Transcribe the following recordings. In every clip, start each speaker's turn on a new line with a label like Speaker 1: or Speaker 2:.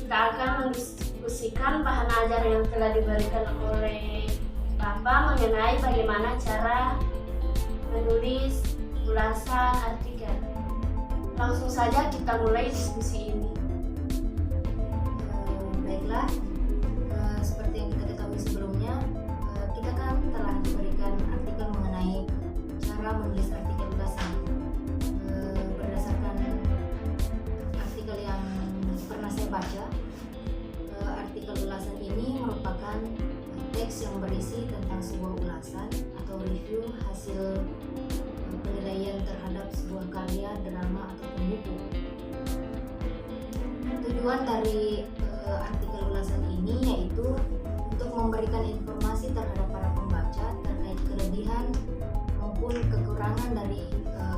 Speaker 1: kita akan mendiskusikan bahan ajar yang telah diberikan oleh Bapak mengenai bagaimana cara menulis ulasan artikel. Langsung saja kita mulai diskusi ini.
Speaker 2: Baiklah, seperti yang kita ketahui sebelumnya, kita kan telah diberikan artikel mengenai cara menulis artikel ulasan. Berdasarkan artikel yang pernah saya baca, artikel ulasan ini merupakan teks yang berisi tentang sebuah ulasan atau review hasil penilaian terhadap sebuah karya, drama, ataupun buku. Tujuan dari artikel ulasan ini yaitu untuk memberikan informasi terhadap para pembaca terkait kelebihan maupun kekurangan dari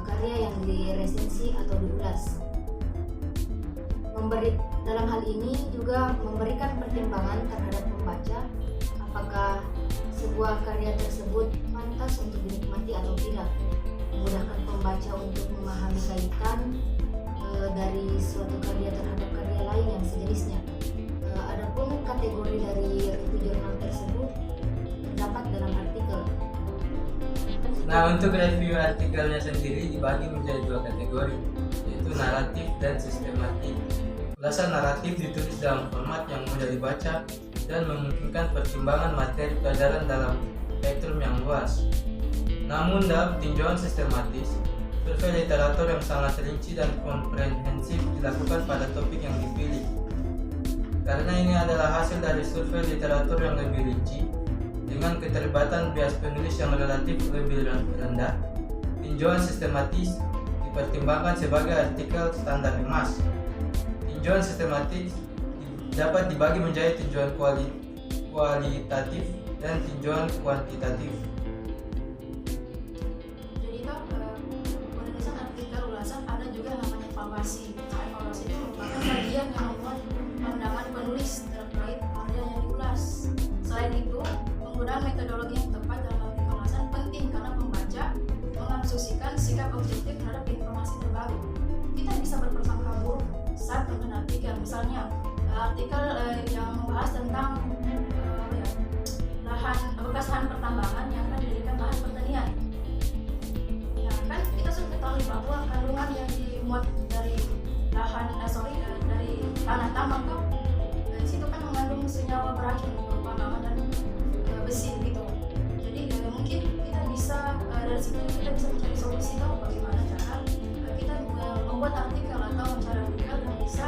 Speaker 2: karya yang diresensi atau diulas. Dalam hal ini juga memberikan pertimbangan terhadap pembaca apakah sebuah karya tersebut pantas untuk dinikmati atau tidak, memudahkan pembaca untuk memahami kaitan dari suatu karya terhadap karya lain yang sejenisnya. Adapun kategori dari review jurnal tersebut terdapat dalam artikel.
Speaker 3: Nah, untuk review artikelnya sendiri dibagi menjadi dua kategori, yaitu naratif dan sistematik. Ulasan naratif ditulis dalam format yang mudah dibaca dan memungkinkan pertimbangan materi pelajaran dalam spektrum yang luas. Namun dalam tinjauan sistematis, survei literatur yang sangat rinci dan komprehensif dilakukan pada topik yang dipilih. Karena ini adalah hasil dari survei literatur yang lebih rinci, dengan keterlibatan bias penulis yang relatif lebih rendah, tinjauan sistematis dipertimbangkan sebagai artikel standar emas. Tinjauan sistematis dapat dibagi menjadi tinjauan kualitatif dan tinjauan kuantitatif.
Speaker 4: Jadi kan penulisan artikel ulasan ada juga namanya evaluasi. Nah, evaluasi itu merupakan bagian yang membuat pandangan penulis terkait karya yang diulas. Selain itu, penggunaan metodologi yang tepat dalam artikel ulasan penting karena pembaca mengasumsikan sikap objektif terhadap informasi terbaru. Kita bisa berprasangka buruk saat mengenal artikel, misalnya artikel yang membahas tentang bekas lahan pertambangan yang akan dijadikan lahan pertanian. Ya kan kita sudah ketahui bahwa kandungan yang dimuat dari dari tanah tambang tuh di situ kan mengandung senyawa beracun berupa lama dan besi gitu. Jadi mungkin kita bisa dari situ kita bisa mencari solusi tahu bagaimana cara kita membuat artikel atau mencari artikel yang bisa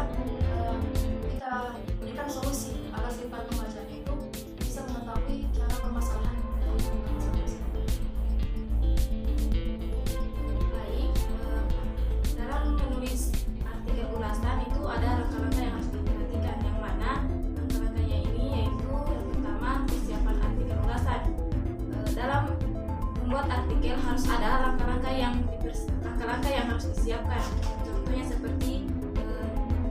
Speaker 4: kita berikan solusi agar si para pembacanya itu bisa mengetahui cara permasalahan dari masalah tersebut.
Speaker 5: Baik, dalam menulis artikel ulasan itu ada langkah-langkah yang harus diperhatikan, yang mana langkah-langkahnya ini yaitu yang pertama persiapan artikel ulasan. Dalam membuat artikel harus ada langkah-langkah yang harus disiapkan. Contohnya seperti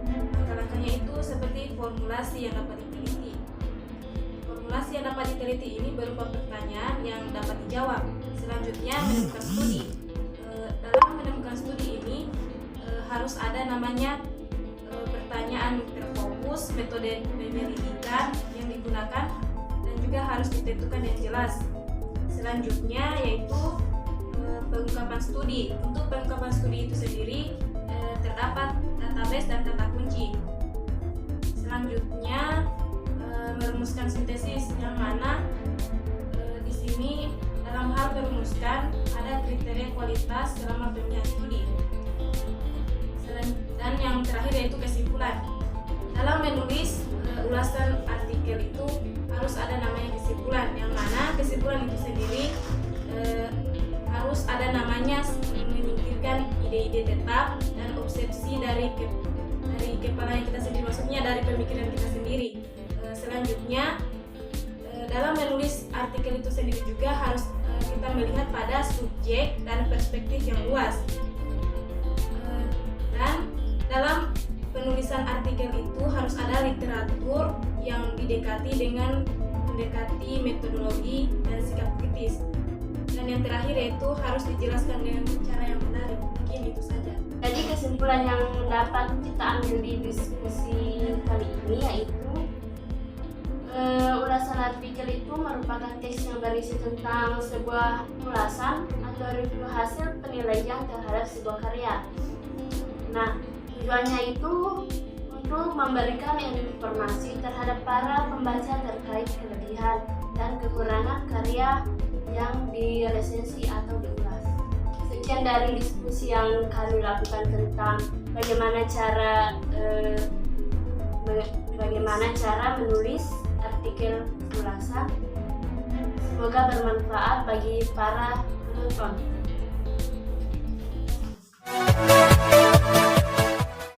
Speaker 5: langkah-langkahnya itu seperti formulasi yang dapat diteliti. Formulasi yang dapat diteliti ini berupa pertanyaan yang dapat dijawab. Selanjutnya menemukan studi. Dalam menemukan studi ini harus ada namanya pertanyaan terfokus, metode penyelidikan yang digunakan, dan juga harus ditentukan yang jelas. Selanjutnya yaitu pengungkapan studi. Untuk pengungkapan studi itu sendiri terdapat database dan kata kunci. Selanjutnya merumuskan sintesis, yang mana di sini dalam hal merumuskan ada kriteria kualitas selama pemilihan studi. Dan yang terakhir yaitu kesimpulan. Dalam menulis ulasan artikel itu harus ada namanya kesimpulan, yang mana kesimpulan itu sendiri harus ada namanya menyingkirkan ide-ide tetap dan obsesi dari kepala yang kita sendiri, maksudnya dari pemikiran kita sendiri. Selanjutnya dalam menulis artikel itu sendiri juga harus kita melihat pada subjek dan perspektif yang luas. Dan dalam penulisan artikel itu harus ada literatur yang didekati dengan mendekati metodologi dan sikap kritis. Dan yang terakhir yaitu harus dijelaskan dengan cara yang menarik. Mungkin itu saja.
Speaker 1: Jadi kesimpulan yang dapat kita ambil di diskusi kali ini yaitu ulasan artikel itu merupakan teks yang berisi tentang sebuah ulasan atau review hasil penilaian terhadap sebuah karya. Nah, tujuannya itu untuk memberikan informasi terhadap para pembaca terkait kelebihan dan kekurangan karya yang diresensi atau diulas. Sekian dari diskusi yang kami lakukan tentang bagaimana cara menulis artikel ulasan. Semoga bermanfaat bagi para penonton.